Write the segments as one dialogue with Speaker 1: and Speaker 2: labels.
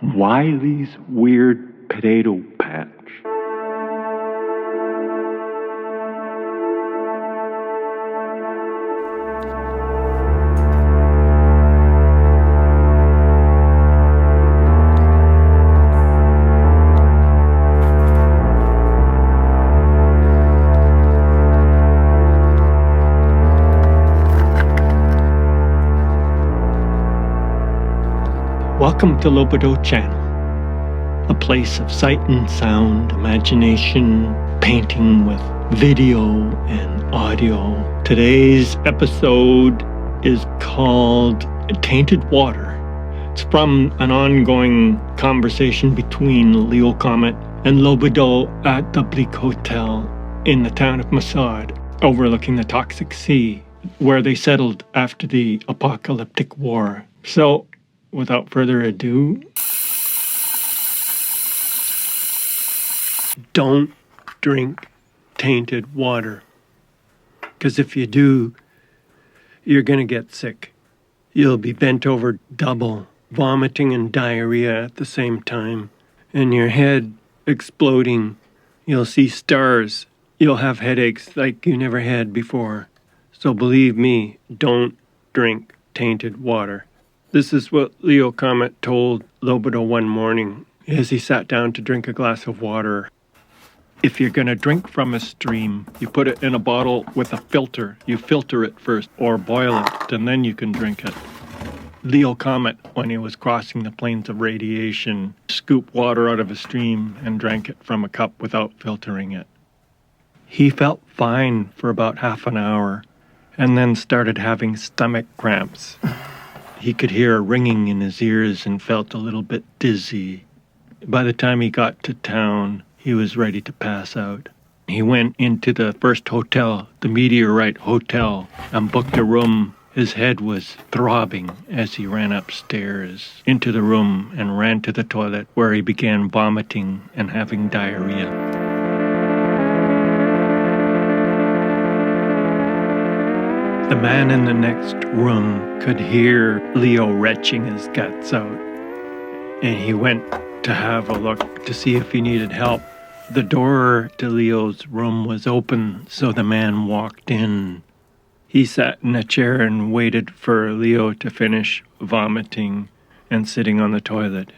Speaker 1: Wiley's Weird Potato Patch. Welcome to Lobido Channel, a place of sight and sound, imagination, painting with video and audio. Today's episode is called Tainted Water. It's from an ongoing conversation between Leo Comet and Lobido at the Bleak Hotel in the town of Masad, overlooking the Toxic Sea, where they settled after the apocalyptic war. So, without further ado, don't drink tainted water. Because if you do, you're going to get sick. You'll be bent over double, vomiting and diarrhea at the same time, and your head exploding. You'll see stars. You'll have headaches like you never had before. So believe me, don't drink tainted water. This is what Leo Comet told Lobido one morning as he sat down to drink a glass of water. If you're going to drink from a stream, you put it in a bottle with a filter. You filter it first or boil it, and then you can drink it. Leo Comet, when he was crossing the plains of radiation, scooped water out of a stream and drank it from a cup without filtering it. He felt fine for about half an hour and then started having stomach cramps. He could hear a ringing in his ears and felt a little bit dizzy. By the time he got to town, he was ready to pass out. He went into the first hotel, the Meteorite Hotel, and booked a room. His head was throbbing as he ran upstairs into the room and ran to the toilet, where he began vomiting and having diarrhea. The man in the next room could hear Leo retching his guts out, and he went to have a look to see if he needed help. The door to Leo's room was open, so the man walked in. He sat in a chair and waited for Leo to finish vomiting and sitting on the toilet.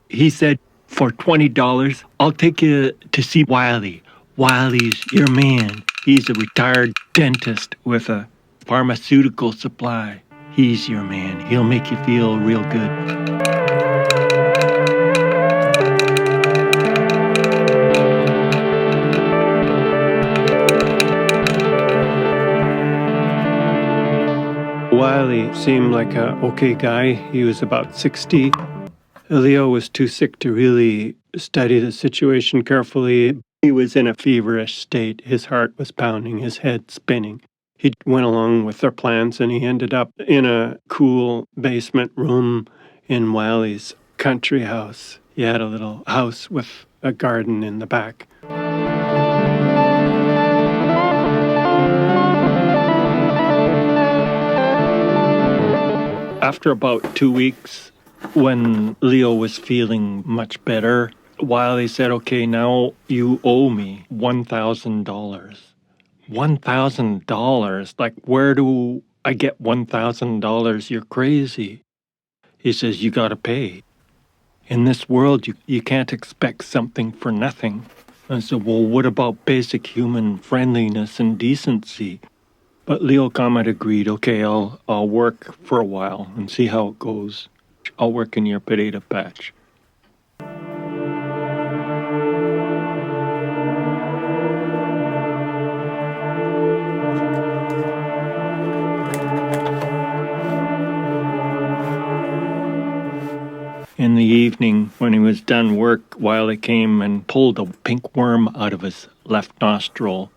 Speaker 1: He said, "For $20, I'll take you to see Wiley. Wiley's your man. He's a retired dentist with a pharmaceutical supply. He's your man. He'll make you feel real good." Wiley seemed like a okay guy. He was about 60. Leo was too sick to really study the situation carefully. He was in a feverish state. His heart was pounding, his head spinning. He went along with their plans, and he ended up in a cool basement room in Wiley's country house. He had a little house with a garden in the back. After about 2 weeks, when Leo was feeling much better, Wiley said, "Okay, now you owe me $1,000. $1,000? Like, where do I get $1,000? You're crazy." He says, "You gotta pay. In this world, you can't expect something for nothing." I said, "Well, what about basic human friendliness and decency?" But Leo Comet agreed, "Okay, I'll work for a while and see how it goes. I'll work in your potato patch." In the evening, when he was done work, Wiley came and pulled a pink worm out of his left nostril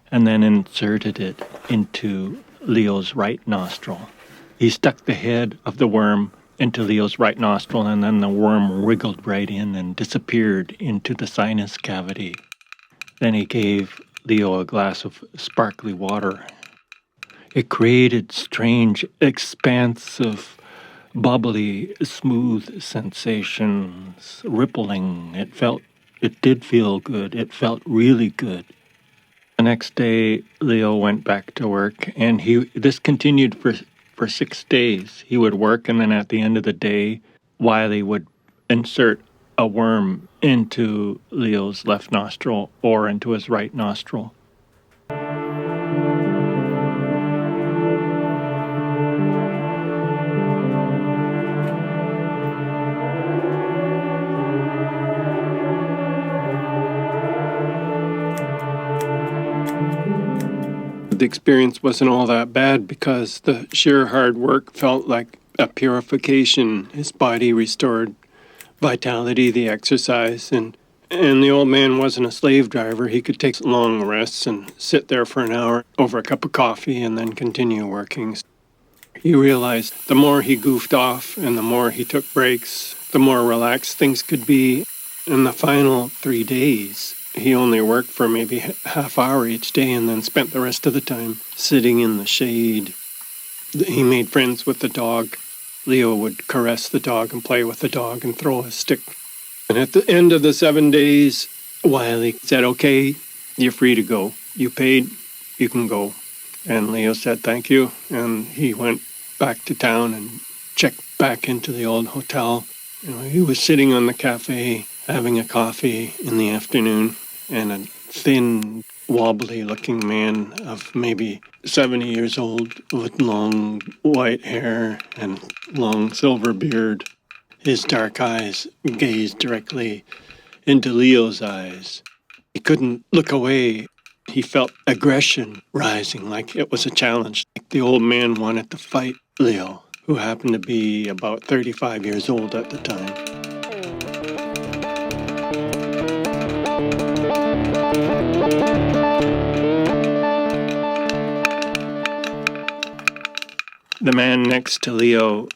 Speaker 1: and then inserted it into Leo's right nostril. He stuck the head of the worm into Leo's right nostril, and then the worm wriggled right in and disappeared into the sinus cavity. Then he gave Leo a glass of sparkly water. It created strange, expansive bubbly, smooth sensations rippling. It did feel good. It felt really good. The next day, Leo went back to work, and this continued for 6 days. He would work, and then at the end of the day, Wiley would insert a worm into Leo's left nostril or into his right nostril. The experience wasn't all that bad because the sheer hard work felt like a purification. His body restored vitality, the exercise, and the old man wasn't a slave driver. He could take long rests and sit there for an hour over a cup of coffee and then continue working. He realized the more he goofed off and the more he took breaks, the more relaxed things could be. In the final 3 days, he only worked for maybe half hour each day and then spent the rest of the time sitting in the shade. He made friends with the dog. Leo would caress the dog and play with the dog and throw a stick. And at the end of the 7 days, Wiley said, "Okay, you're free to go. You paid, you can go." And Leo said, "Thank you." And he went back to town and checked back into the old hotel. He was sitting on the cafe having a coffee in the afternoon, and a thin, wobbly-looking man of maybe 70 years old with long white hair and long silver beard. His dark eyes gazed directly into Leo's eyes. He couldn't look away. He felt aggression rising, like it was a challenge. Like the old man wanted to fight Leo, who happened to be about 35 years old at the time. The man next to Leo,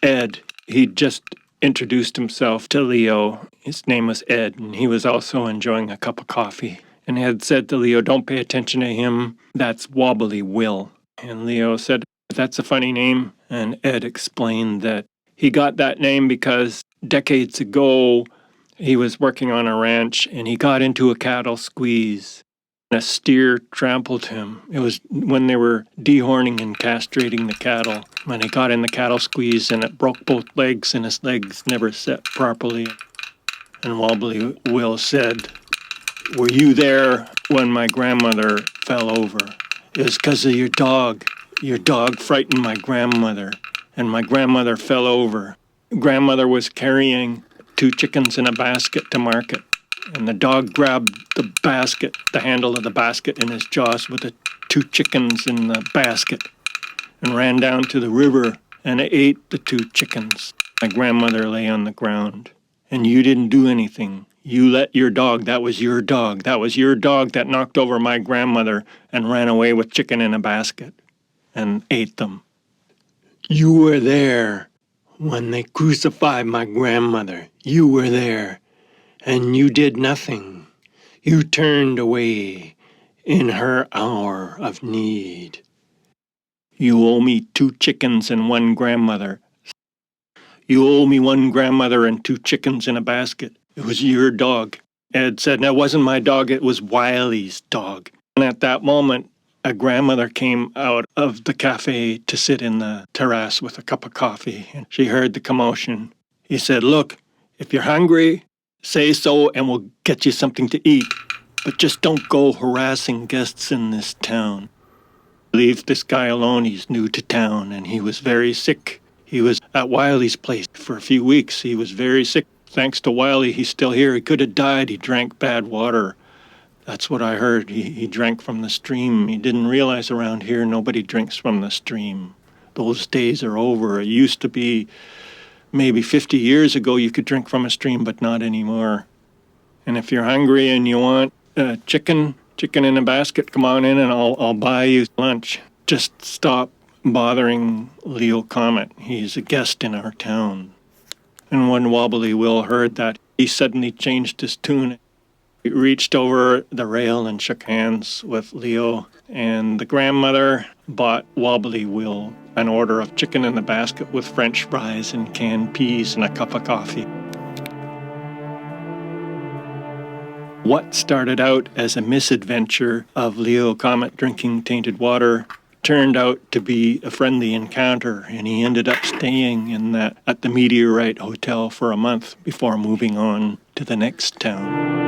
Speaker 1: Ed, he'd just introduced himself to Leo. His name was Ed, and he was also enjoying a cup of coffee. And had said to Leo, "Don't pay attention to him. That's Wobbly Will." And Leo said, "That's a funny name." And Ed explained that he got that name because decades ago, he was working on a ranch and he got into a cattle squeeze. A steer trampled him. It was when they were dehorning and castrating the cattle. When he got in the cattle squeeze and it broke both legs and his legs never set properly. And Wobbly Will said, "Were you there when my grandmother fell over? It was because of your dog. Your dog frightened my grandmother, and my grandmother fell over. Grandmother was carrying 2 chickens in a basket to market, and the dog grabbed the basket, the handle of the basket in his jaws with the 2 chickens in the basket, and ran down to the river and ate the 2 chickens. My grandmother lay on the ground, and you didn't do anything. You let your dog, that was your dog that knocked over my grandmother and ran away with chicken in a basket and ate them. You were there when they crucified my grandmother. You were there, and you did nothing. You turned away in her hour of need. You owe me 2 chickens and 1 grandmother. You owe me 1 grandmother and 2 chickens in a basket. It was your dog." Ed said, "No, it wasn't my dog, it was Wiley's dog." And at that moment, a grandmother came out of the cafe to sit in the terrace with a cup of coffee, and she heard the commotion. He said, "Look, if you're hungry, say so and we'll get you something to eat. But just don't go harassing guests in this town. Leave this guy alone, he's new to town, and he was very sick. He was at Wiley's place for a few weeks. He was very sick. Thanks to Wiley, he's still here. He could have died. He drank bad water. That's what I heard. He drank from the stream. He didn't realize around here nobody drinks from the stream. Those days are over. It used to be maybe 50 years ago you could drink from a stream, but not anymore. And if you're hungry and you want chicken in a basket, come on in and I'll buy you lunch. Just stop bothering Leo Comet. He's a guest in our town." And when Wobbly Will heard that, he suddenly changed his tune. He reached over the rail and shook hands with Leo, and the grandmother bought Wobbly Will an order of chicken in a basket with French fries and canned peas and a cup of coffee. What started out as a misadventure of Leo Comet drinking tainted water turned out to be a friendly encounter, and he ended up staying at the Meteorite Hotel for a month before moving on to the next town.